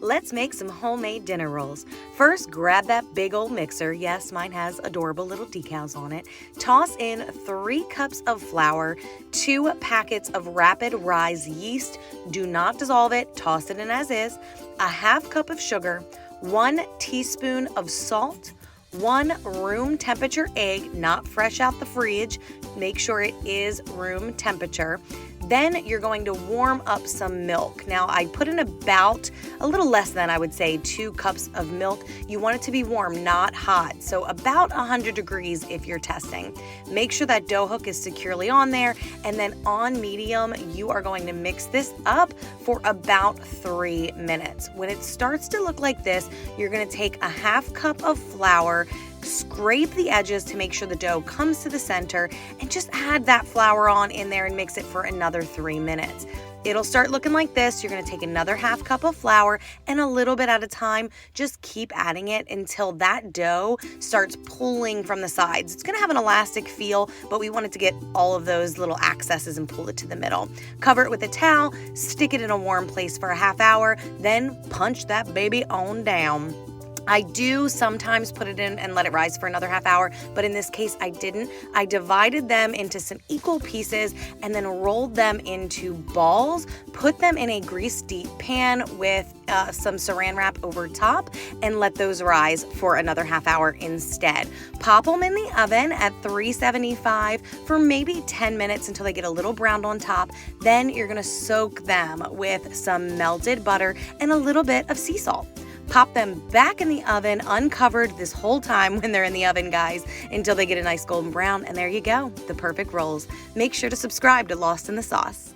Let's make some homemade dinner rolls. First, grab that big old mixer. Yes, mine has adorable little decals on it. Toss in 3 cups of flour, 2 packets of rapid rise yeast. Do not dissolve it, toss it in as is. A half cup of sugar, 1 teaspoon of salt, 1 room temperature egg, not fresh out the fridge. Make sure it is room temperature. Then you're going to warm up some milk. Now I put in about a little less than, I would say, 2 cups of milk. You want it to be warm, not hot. So about 100 degrees if you're testing. Make sure that dough hook is securely on there. And then on medium, you are going to mix this up for about 3 minutes. When it starts to look like this, you're going to take a half cup of flour, scrape the edges to make sure the dough comes to the center, and just add that flour on in there and mix it for another 3 minutes. It'll start looking like this. You're going to take another half cup of flour and a little bit at a time. Just keep adding it until that dough starts pulling from the sides. It's going to have an elastic feel, but we want it to get all of those little accesses and pull it to the middle. Cover it with a towel, stick it in a warm place for a half hour, then punch that baby on down. I do sometimes put it in and let it rise for another half hour, but in this case I didn't. I divided them into some equal pieces and then rolled them into balls, put them in a grease deep pan with some saran wrap over top, and let those rise for another half hour instead. Pop them in the oven at 375 for maybe 10 minutes until they get a little browned on top. Then you're gonna soak them with some melted butter and a little bit of sea salt. Pop them back in the oven, uncovered this whole time when they're in the oven, guys, until they get a nice golden brown. And there you go, the perfect rolls. Make sure to subscribe to Lost in the Sauce.